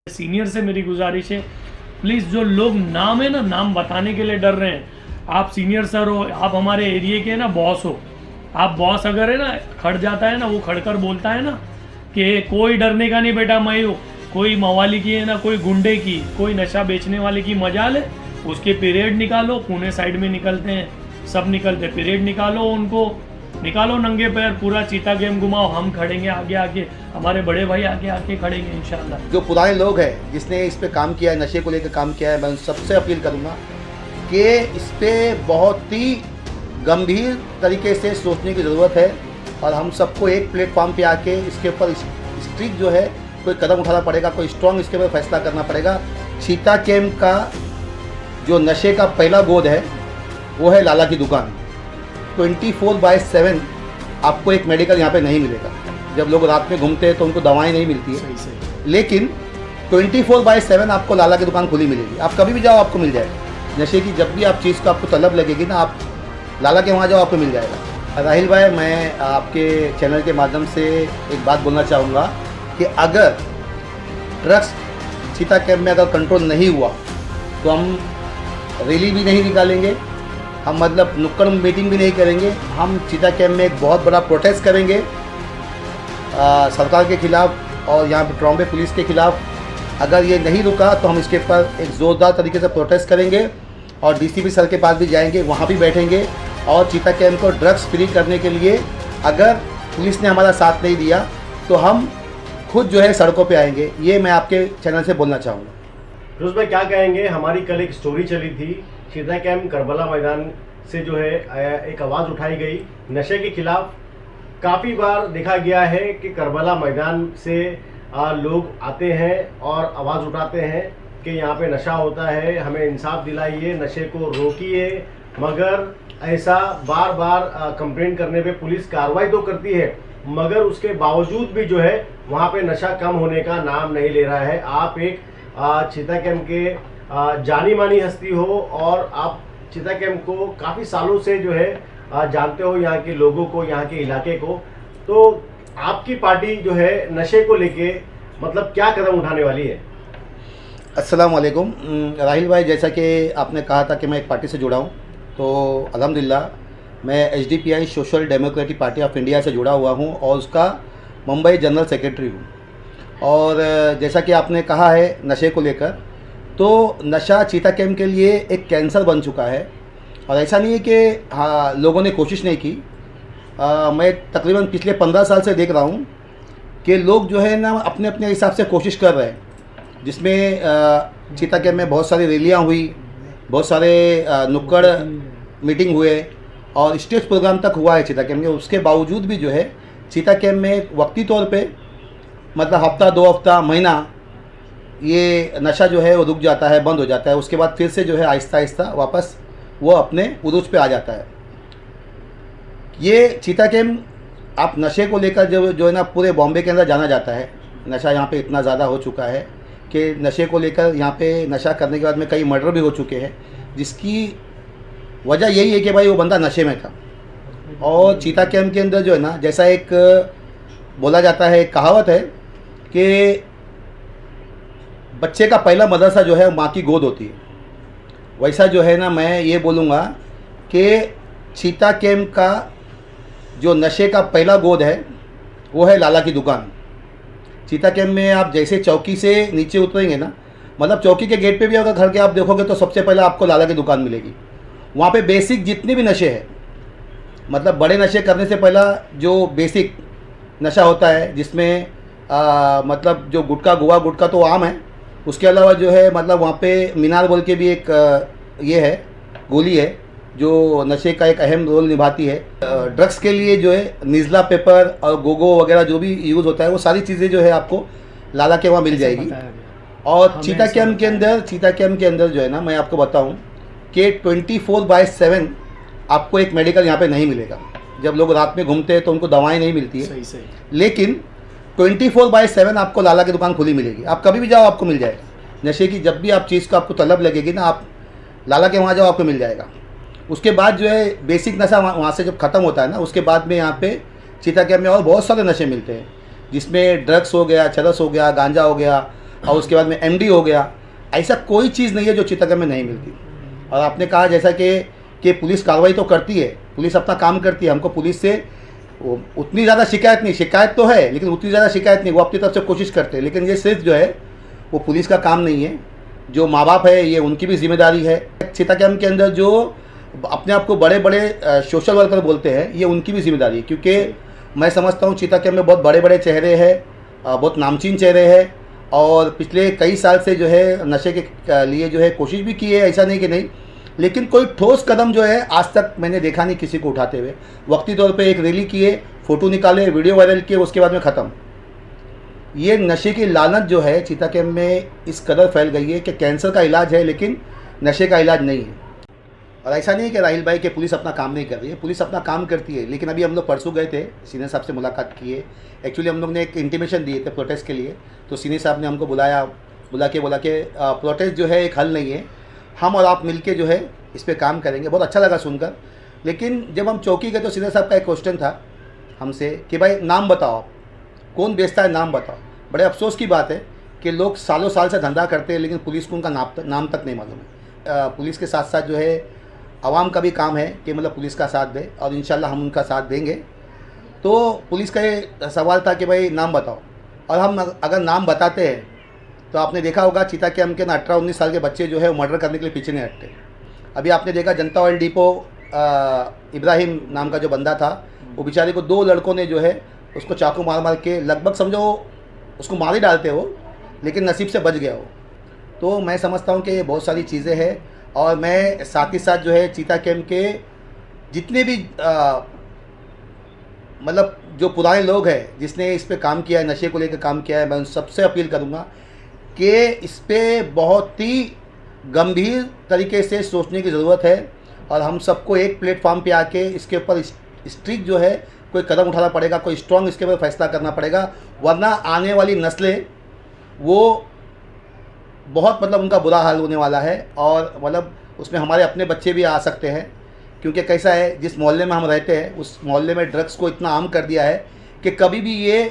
Senior से मेरी गुजारिश है, प्लीज़ जो लोग नाम है ना, नाम बताने के लिए डर रहे हैं, आप सीनियर सर हो, आप हमारे एरिया के ना बॉस हो, आप बॉस अगर है ना खड़ जाता है ना, वो खड़कर बोलता है ना कि कोई डरने का नहीं बेटा, मैं हूँ, कोई मवाली की है ना, कोई गुंडे की, कोई नशा बेचने वाले की मजाल है, उसके पीरियड निकालो। पुणे साइड में निकलते हैं, सब निकलते, पीरियड निकालो, उनको निकालो नंगे पैर, पूरा चीता गेम घुमाओ, हम खड़ेंगे आगे आगे, हमारे बड़े भाई आगे आके खड़ेंगे इंशाल्लाह। जो पुराने लोग हैं जिसने इस पे काम किया है, नशे को लेकर काम किया है, मैं उन सबसे अपील करूँगा कि इस पे बहुत ही गंभीर तरीके से सोचने की ज़रूरत है और हम सबको एक प्लेटफॉर्म पे आके इसके ऊपर स्ट्रिक्ट जो है कोई कदम उठाना पड़ेगा, कोई स्ट्रॉन्ग इसके ऊपर फैसला करना पड़ेगा। चीता कैम्प का जो नशे का पहला गोद है वो है लाला की दुकान। 24/7 आपको एक मेडिकल यहाँ पे नहीं मिलेगा। जब लोग रात में घूमते हैं तो उनको दवाएं नहीं मिलती है, लेकिन 24/7 आपको लाला की दुकान खुली मिलेगी। आप कभी भी जाओ आपको मिल जाएगा। नशे की जब भी आप चीज़ को आपको तलब लगेगी ना, आप लाला के वहाँ जाओ, आपको मिल जाएगा। राहिल भाई, मैं आपके चैनल के माध्यम से एक बात बोलना चाहूँगा कि अगर ड्रग्स चीता कैम्प में अगर कंट्रोल नहीं हुआ तो हम रैली भी नहीं निकालेंगे, हम मतलब नुक्कड़ मीटिंग भी नहीं करेंगे। हम चीता कैम्प में एक बहुत बड़ा प्रोटेस्ट करेंगे सरकार के खिलाफ और यहाँ पर ट्रॉम्बे पुलिस के खिलाफ। अगर ये नहीं रुका तो हम इसके ऊपर एक ज़ोरदार तरीके से प्रोटेस्ट करेंगे और डीसीपी सर के पास भी जाएंगे, वहाँ भी बैठेंगे। और चीता कैम्प को ड्रग्स फ्री करने के लिए अगर पुलिस ने हमारा साथ नहीं दिया तो हम खुद जो है सड़कों पे आएंगे। ये मैं आपके चैनल से बोलना चाहूँगा। फिरोज भाई, क्या कहेंगे? हमारी कल एक स्टोरी चली थी, चीता कैम्प करबला मैदान से जो है एक आवाज़ उठाई गई नशे के खिलाफ। काफ़ी बार देखा गया है कि करबला मैदान से लोग आते हैं और आवाज़ उठाते हैं कि यहाँ पे नशा होता है, हमें इंसाफ दिलाइए, नशे को रोकिए। मगर ऐसा बार बार कंप्लेंट करने पे पुलिस कार्रवाई तो करती है, मगर उसके बावजूद भी जो है वहाँ पे नशा कम होने का नाम नहीं ले रहा है। आप एक चीता कैम्प के जानी मानी हस्ती हो और आप चीता कैम्प को काफ़ी सालों से जो है जानते हो, यहाँ के लोगों को, यहाँ के इलाके को। तो आपकी पार्टी जो है नशे को लेके मतलब क्या कदम उठाने वाली है? अस्सलाम वालेकुम। राहिल भाई, जैसा कि आपने कहा था कि मैं एक पार्टी से जुड़ा हूँ, तो अल्हम्दुलिल्लाह मैं HDPI social democratic party of India से जुड़ा हुआ हूँ और उसका मुंबई जनरल सेक्रेटरी हूँ। और जैसा कि आपने कहा है नशे को लेकर, तो नशा चीता कैम्प के लिए एक कैंसर बन चुका है। और ऐसा नहीं है कि हाँ लोगों ने कोशिश नहीं की। मैं तकरीबन पिछले 15 साल से देख रहा हूँ कि लोग जो है ना अपने अपने हिसाब से कोशिश कर रहे हैं, जिसमें चीता कैम्प में बहुत सारी रैलियाँ हुई, बहुत सारे नुक्कड़ मीटिंग हुए और स्टेज प्रोग्राम तक हुआ है चीता कैम्प में। उसके बावजूद भी जो है चीता कैम्प में वक्ती तौर पे मतलब हफ्ता 2 हफ्ता महीना ये नशा जो है वो रुक जाता है, बंद हो जाता है। उसके बाद फिर से जो है आहिस्ता आहिस्ता वापस वो अपने उरूज पे आ जाता है। ये चीता कैम्प आप नशे को लेकर जो है ना पूरे बॉम्बे के अंदर जाना जाता है। नशा यहाँ पे इतना ज़्यादा हो चुका है कि नशे को लेकर यहाँ पे नशा करने के बाद में कई मर्डर भी हो चुके हैं, जिसकी वजह यही है कि भाई वो बंदा नशे में था। और चीता कैम्प के अंदर जो है ना, जैसा एक बोला जाता है, एक कहावत है कि बच्चे का पहला मदरसा जो है माँ की गोद होती है, वैसा जो है ना मैं ये बोलूँगा कि चीता कैम्प का जो नशे का पहला गोद है वो है लाला की दुकान। चीता कैम्प में आप जैसे चौकी से नीचे उतरेंगे ना, मतलब चौकी के गेट पे भी अगर घर के आप देखोगे तो सबसे पहले आपको लाला की दुकान मिलेगी। वहाँ पे बेसिक जितने भी नशे हैं, मतलब बड़े नशे करने से पहला जो बेसिक नशा होता है, जिसमें मतलब जो गुटखा, गोवा गुटखा तो आम है, उसके अलावा जो है मतलब वहाँ पे मीनार बोल के भी एक ये है गोली है जो नशे का एक अहम रोल निभाती है। ड्रग्स के लिए जो है निज़ला पेपर और गोगो वगैरह जो भी यूज़ होता है, वो सारी चीज़ें जो है आपको लाला के वहाँ मिल जाएगी। और चीता कैम्प के अंदर जो है ना मैं आपको बताऊँ कि 24/7 आपको एक मेडिकल यहाँ पे नहीं मिलेगा। जब लोग रात में घूमते हैं तो उनको दवाएं नहीं मिलती है, लेकिन 24/7 आपको लाला की दुकान खुली मिलेगी। आप कभी भी जाओ आपको मिल जाएगा। नशे की जब भी आप चीज़ को आपको तलब लगेगी ना, आप लाला के वहाँ जाओ, आपको मिल जाएगा। उसके बाद जो है बेसिक नशा वहाँ से जब ख़त्म होता है ना, उसके बाद में यहाँ पे चीता कैम्प में और बहुत सारे नशे मिलते हैं, जिसमें ड्रग्स हो गया, चरस हो गया, गांजा हो गया, और उसके बाद में MD हो गया। ऐसा कोई चीज़ नहीं है जो चित्तौड़गढ़ में नहीं मिलती। और आपने कहा जैसा कि पुलिस कार्रवाई तो करती है, पुलिस अपना काम करती है, हमको पुलिस से उतनी ज़्यादा शिकायत नहीं, शिकायत तो है लेकिन उतनी ज़्यादा शिकायत नहीं, वो अपनी तरफ से कोशिश करते हैं। लेकिन ये सिर्फ जो है वो पुलिस का काम नहीं है, जो माँ बाप है ये उनकी भी जिम्मेदारी है। चीता कैंप के अंदर जो अपने आप को बड़े बड़े सोशल वर्कर बोलते हैं, ये उनकी भी जिम्मेदारी है, क्योंकि मैं समझता हूँ चीता कैंप में बहुत बड़े बड़े चेहरे हैं, बहुत नामचीन चेहरे हैं, और पिछले कई साल से जो है नशे के लिए जो है कोशिश भी की है, ऐसा नहीं कि नहीं, लेकिन कोई ठोस कदम जो है आज तक मैंने देखा नहीं किसी को उठाते हुए। वक्ती तौर पे एक रैली किए, फ़ोटो निकाले, वीडियो वायरल किए, उसके बाद में ख़त्म। ये नशे की लानत जो है चीता कैंप में इस कदर फैल गई है कि कैंसर का इलाज है लेकिन नशे का इलाज नहीं है। और ऐसा नहीं है कि राहिल भाई कि पुलिस अपना काम नहीं कर रही है, पुलिस अपना काम करती है। लेकिन अभी हम लोग परसों गए थे, सीनियर साहब से मुलाकात किए। एक्चुअली हम लोग ने एक इंटीमेशन दिए थे प्रोटेस्ट के लिए, तो सीनियर साहब ने हमको बोला कि प्रोटेस्ट जो है एक हल नहीं है, हम और आप मिलके जो है इस पर काम करेंगे। बहुत अच्छा लगा सुनकर। लेकिन जब हम चौकी गए तो सीनियर साहब का एक क्वेश्चन था हमसे कि भाई नाम बताओ, आप कौन बेचता है, नाम बताओ। बड़े अफसोस की बात है कि लोग सालों साल से धंधा करते हैं लेकिन पुलिस को उनका नाम तक नहीं मालूम है। पुलिस के साथ साथ जो है आवाम का भी काम है कि मतलब पुलिस का साथ दे, और इंशाल्लाह हम उनका साथ देंगे। तो पुलिस का ये सवाल था कि भाई नाम बताओ, और हम अगर नाम बताते हैं तो आपने देखा होगा चीता कैंप के 18-19 साल के बच्चे जो है वो मर्डर करने के लिए पीछे नहीं हटते। अभी आपने देखा जनता ऑयल डिपो इब्राहिम नाम का जो बंदा था, वो बेचारे को 2 लड़कों ने जो है उसको चाकू मार के लगभग समझो उसको मार ही डालते हो, लेकिन नसीब से बच गया हो। तो मैं समझता हूँ कि ये बहुत सारी चीज़ें हैं, और मैं साथ ही साथ जो है चीता कैंप के जितने भी मतलब जो पुराने लोग हैं जिसने इस पे काम किया है, नशे को लेकर काम किया है, मैं उन सबसे अपील करूँगा कि इस पे बहुत ही गंभीर तरीके से सोचने की ज़रूरत है, और हम सबको एक प्लेटफॉर्म पे आके इसके ऊपर स्ट्रिक्ट जो है कोई कदम उठाना पड़ेगा, कोई स्ट्रॉन्ग इसके ऊपर फैसला करना पड़ेगा, वरना आने वाली नस्लें वो बहुत मतलब उनका बुरा हाल होने वाला है। और मतलब उसमें हमारे अपने बच्चे भी आ सकते हैं, क्योंकि कैसा है जिस मोहल्ले में हम रहते हैं उस मोहल्ले में ड्रग्स को इतना आम कर दिया है कि कभी भी ये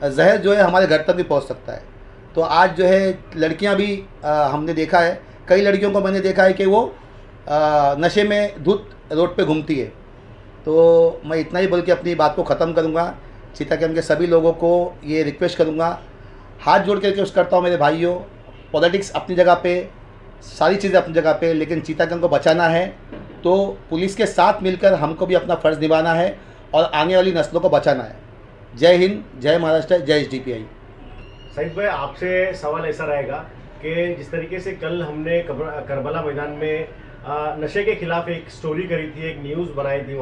जहर जो है हमारे घर तक भी पहुंच सकता है। तो आज जो है लड़कियां भी हमने देखा है, कई लड़कियों को मैंने देखा है कि वो नशे में धुत रोड पे घूमती है। तो मैं इतना ही बोल के अपनी बात को ख़त्म करूँगा। चीता कैंप के सभी लोगों को ये रिक्वेस्ट करूँगा, हाथ जोड़ के रिक्वेस्ट करता हूँ मेरे भाइयों, पॉलिटिक्स अपनी जगह पे, सारी चीज़ें अपनी जगह पे, लेकिन चीता कैंप को बचाना है तो पुलिस के साथ मिलकर हमको भी अपना फ़र्ज़ निभाना है और आने वाली नस्लों को बचाना है। जय हिंद, जय महाराष्ट्र, जय HDPI। सईद भाई, आपसे सवाल ऐसा रहेगा कि जिस तरीके से कल हमने करबला मैदान में नशे के खिलाफ एक स्टोरी करी थी, एक न्यूज़ बनाई थी,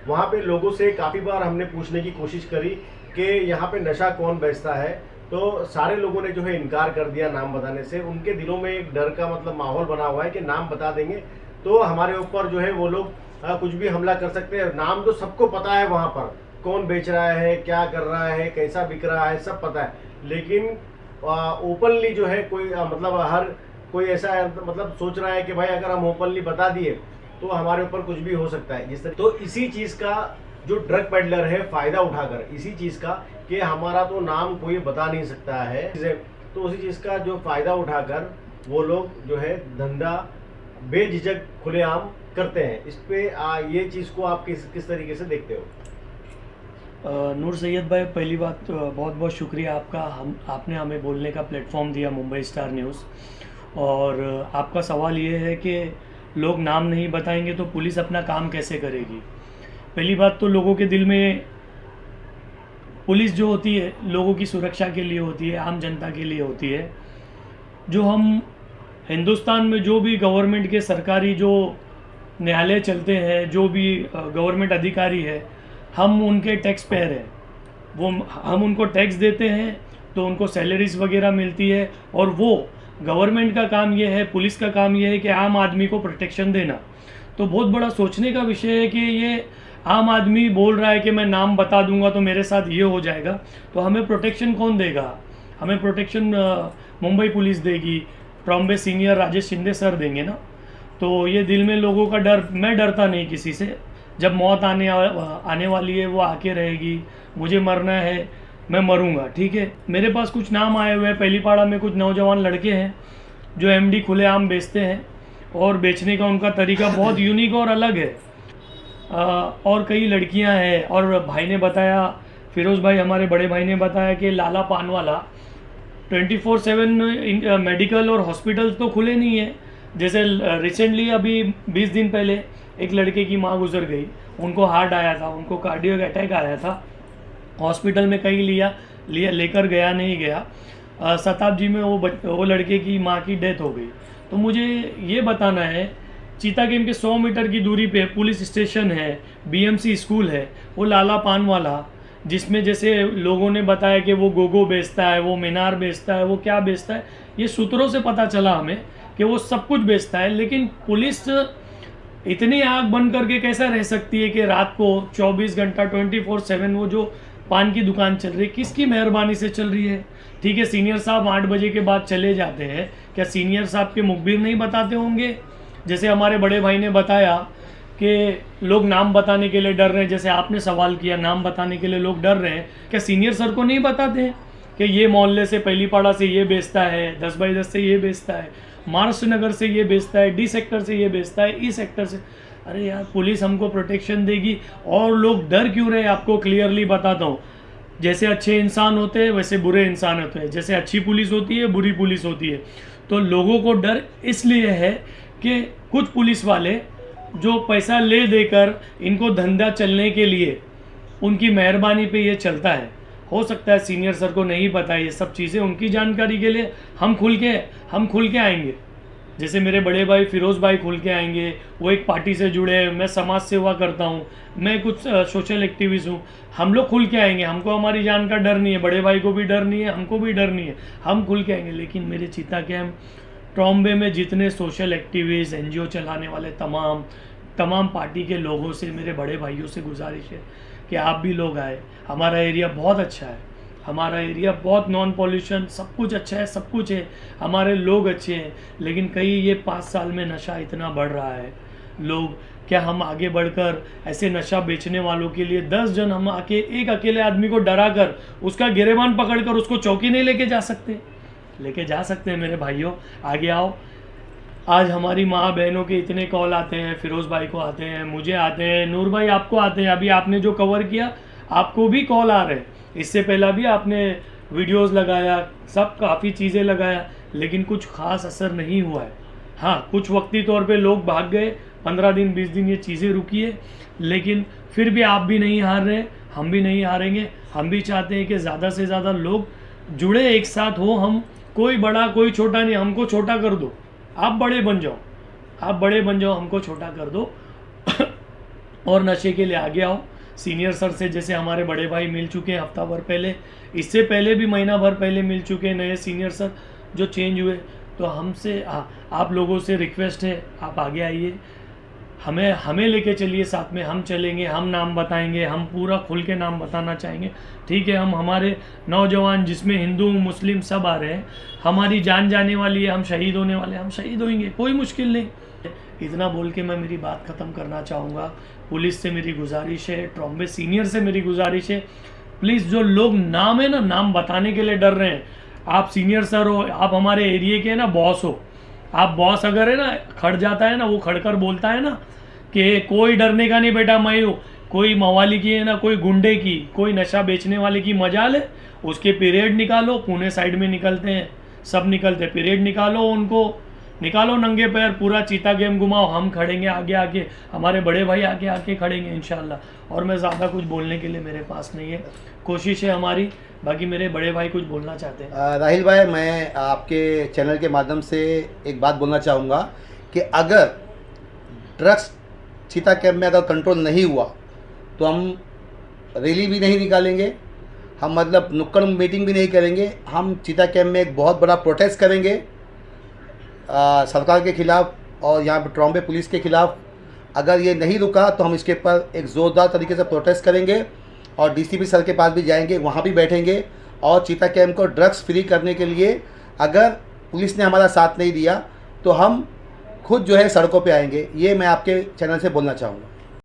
वहाँ पे लोगों से काफ़ी बार हमने पूछने की कोशिश करी कि यहाँ पे नशा कौन बेचता है, तो सारे लोगों ने जो है इनकार कर दिया नाम बताने से। उनके दिलों में एक डर का मतलब माहौल बना हुआ है कि नाम बता देंगे तो हमारे ऊपर जो है वो लोग कुछ भी हमला कर सकते हैं। नाम तो सबको पता है, वहाँ पर कौन बेच रहा है, क्या कर रहा है, कैसा बिक रहा है, सब पता है, लेकिन ओपनली जो है कोई मतलब हर कोई ऐसा मतलब सोच रहा है कि भाई अगर हम ओपनली बता दिए तो हमारे ऊपर कुछ भी हो सकता है। जिस तरह तो इसी चीज़ का जो ड्रग पेडलर है फ़ायदा उठाकर, इसी चीज़ का कि हमारा तो नाम कोई बता नहीं सकता है, तो उसी चीज़ का जो फ़ायदा उठाकर वो लोग जो है धंधा बेझिझक खुलेआम करते हैं। इस पे ये चीज़ को आप किस तरीके से देखते हो? नूर सैयद भाई, पहली बात तो बहुत बहुत शुक्रिया आपका, आपने हमें बोलने का प्लेटफॉर्म दिया मुंबई स्टार न्यूज़। और आपका सवाल ये है कि लोग नाम नहीं बताएंगे तो पुलिस अपना काम कैसे करेगी। पहली बात तो लोगों के दिल में पुलिस जो होती है लोगों की सुरक्षा के लिए होती है, आम जनता के लिए होती है। जो हम हिंदुस्तान में जो भी गवर्नमेंट के सरकारी जो न्यायालय चलते हैं, जो भी गवर्नमेंट अधिकारी है, हम उनके टैक्स पेयर हैं, वो हम उनको टैक्स देते हैं तो उनको सैलरीज वगैरह मिलती है। और वो गवर्नमेंट का काम ये है, पुलिस का काम ये है कि आम आदमी को प्रोटेक्शन देना। तो बहुत बड़ा सोचने का विषय है कि ये आम आदमी बोल रहा है कि मैं नाम बता दूंगा तो मेरे साथ ये हो जाएगा, तो हमें प्रोटेक्शन कौन देगा? हमें प्रोटेक्शन मुंबई पुलिस देगी, ट्रॉम्बे सीनियर राजेश शिंदे सर देंगे ना। तो ये दिल में लोगों का डर, मैं डरता नहीं किसी से। जब मौत आने वाली है वो आके रहेगी, मुझे मरना है मैं मरूंगा। ठीक है, मेरे पास कुछ नाम आए हुए हैं। पहली पाड़ा में कुछ नौजवान लड़के हैं जो एमडी खुलेआम बेचते हैं और बेचने का उनका तरीका बहुत यूनिक और अलग है। और कई लड़कियां हैं। और भाई ने बताया, फिरोज़ भाई हमारे बड़े भाई ने बताया कि लाला पान वाला 24/7 मेडिकल और हॉस्पिटल्स तो खुले नहीं है। जैसे रिसेंटली अभी 20 दिन पहले एक लड़के की माँ गुजर गई, उनको हार्ट आया था, उनको कार्डियक अटैक आया था, हॉस्पिटल में कहीं लिया लेकर गया नहीं गया, शताब्दी में वो लड़के की माँ की डेथ हो गई। तो मुझे ये बताना है, चीता गेम के 100 मीटर की दूरी पे पुलिस स्टेशन है, बीएमसी स्कूल है, वो लाला पान वाला जिसमें जैसे लोगों ने बताया कि वो गोगो बेचता है, वो मीनार बेचता है, वो क्या बेचता है, ये सूत्रों से पता चला हमें कि वो सब कुछ बेचता है। लेकिन पुलिस इतनी आग बंद करके कैसा रह सकती है कि रात को 24 घंटा 24/7 वो जो पान की दुकान चल रही है, किसकी मेहरबानी से चल रही है? ठीक है, सीनियर साहब 8 बजे के बाद चले जाते हैं, क्या सीनियर साहब के मुखबिर नहीं बताते होंगे? जैसे हमारे बड़े भाई ने बताया कि लोग नाम बताने के लिए डर रहे हैं, जैसे आपने सवाल किया नाम बताने के लिए लोग डर रहे हैं, क्या सीनियर सर को नहीं बताते हैं कि ये मोहल्ले से पहली पाड़ा से ये बेचता है, 10/10 से ये बेचता है, महाराष्ट्र नगर से ये बेचता है, डी सेक्टर से ये बेचता है, ई सेक्टर से? अरे यार, पुलिस हमको प्रोटेक्शन देगी और लोग डर क्यों रहे? आपको क्लियरली बताता हूँ। जैसे अच्छे इंसान होते हैं वैसे बुरे इंसान होते हैं, जैसे अच्छी पुलिस होती है बुरी पुलिस होती है। तो लोगों को डर इसलिए है कि कुछ पुलिस वाले जो पैसा ले देकर इनको धंधा चलने के लिए, उनकी मेहरबानी पे ये चलता है। हो सकता है सीनियर सर को नहीं पता ये सब चीज़ें, उनकी जानकारी के लिए हम खुल के आएंगे। जैसे मेरे बड़े भाई फिरोज़ भाई खुल के आएंगे, वो एक पार्टी से जुड़े हैं, मैं समाज सेवा करता हूँ, मैं कुछ सोशल एक्टिविस्ट हूँ, हम लोग खुल के आएंगे। हमको हमारी जान का डर नहीं है, बड़े भाई को भी डर नहीं है, हमको भी डर नहीं है, हम खुल के आएंगे। लेकिन मेरे चीता कैंप ट्रॉम्बे में जितने सोशल एक्टिविस्ट, एनजीओ चलाने वाले तमाम पार्टी के लोगों से, मेरे बड़े भाइयों से गुजारिश है कि आप भी लोग आए। हमारा एरिया बहुत अच्छा है, हमारा एरिया बहुत नॉन पॉल्यूशन, सब कुछ अच्छा है, सब कुछ है, हमारे लोग अच्छे हैं। लेकिन ये 5 साल में नशा इतना बढ़ रहा है, लोग क्या हम आगे बढ़कर ऐसे नशा बेचने वालों के लिए 10 जन हम आके एक अकेले आदमी को डरा कर उसका गिरेबान पकड़कर उसको चौकी नहीं लेके जा सकते? लेके जा सकते हैं मेरे भाइयों, आगे आओ। आज हमारी माँ बहनों के इतने कॉल आते हैं, फिरोज़ भाई को आते हैं, मुझे आते हैं, नूर भाई आपको आते हैं, अभी आपने जो कवर किया आपको भी कॉल आ रहे हैं, इससे पहला भी आपने वीडियोस लगाया, सब काफ़ी चीज़ें लगाया, लेकिन कुछ खास असर नहीं हुआ है। हाँ, कुछ वक्ती तौर पे लोग भाग गए, 15 दिन 20 दिन ये चीज़ें रुकी है, लेकिन फिर भी आप भी नहीं हार रहे, हम भी नहीं हारेंगे। हम भी चाहते हैं कि ज़्यादा से ज़्यादा लोग जुड़े, एक साथ हो। हम कोई बड़ा कोई छोटा नहीं, हमको छोटा कर दो, आप बड़े बन जाओ, आप बड़े बन जाओ, हमको छोटा कर दो और नशे के लिए आगे आओ। सीनियर सर से जैसे हमारे बड़े भाई मिल चुके हैं हफ्ता भर पहले, इससे पहले भी महीना भर पहले मिल चुके हैं नए सीनियर सर जो चेंज हुए। तो हमसे आप लोगों से रिक्वेस्ट है, आप आगे आइए, हमें लेके चलिए, साथ में हम चलेंगे, हम नाम बताएंगे, हम पूरा खुल के नाम बताना चाहेंगे। ठीक है, हम हमारे नौजवान जिसमें हिंदू मुस्लिम सब आ रहे हैं, हमारी जान जाने वाली है, हम शहीद होने वाले हैं, हम शहीद होंगे, कोई मुश्किल नहीं। इतना बोल के मैं मेरी बात ख़त्म करना चाहूँगा। पुलिस से मेरी गुजारिश है, ट्रॉम्बे सीनियर से मेरी गुजारिश है, प्लीज़ जो लोग नाम है ना, नाम बताने के लिए डर रहे हैं, आप सीनियर सर हो, आप हमारे एरिए के ना बॉस हो, आप बॉस अगर है ना खड़ जाता है ना, वो खड़कर बोलता है ना कि कोई डरने का नहीं बेटा, मैं हूँ, कोई मवाली की है ना, कोई गुंडे की, कोई नशा बेचने वाले की मजाल है, उसके पीरियड निकालो। पुणे साइड में निकलते हैं, सब निकलते हैं, पीरियड निकालो, उनको निकालो नंगे पैर, पूरा चीता गेम घुमाओ, हम खड़ेंगे आगे, हमारे बड़े भाई आगे खड़ेंगे इंशाल्लाह। और मैं ज़्यादा कुछ बोलने के लिए मेरे पास नहीं है, कोशिश है हमारी। बाकी मेरे बड़े भाई कुछ बोलना चाहते हैं। राहिल भाई, मैं आपके चैनल के माध्यम से एक बात बोलना चाहूँगा कि अगर ड्रग्स चीता कैंप में अगर कंट्रोल नहीं हुआ तो हम रैली भी नहीं निकालेंगे, हम मतलब नुक्कड़ मीटिंग भी नहीं करेंगे, हम चीता कैंप में एक बहुत बड़ा प्रोटेस्ट करेंगे सरकार के ख़िलाफ़ और यहाँ पर ट्रॉम्बे पुलिस के ख़िलाफ़। अगर ये नहीं रुका तो हम इसके ऊपर एक ज़ोरदार तरीके से प्रोटेस्ट करेंगे और डीसीपी सर के पास भी जाएंगे, वहाँ भी बैठेंगे। और चीता कैंप को ड्रग्स फ्री करने के लिए अगर पुलिस ने हमारा साथ नहीं दिया तो हम खुद जो है सड़कों पे आएंगे, ये मैं आपके चैनल से बोलना चाहूँगा।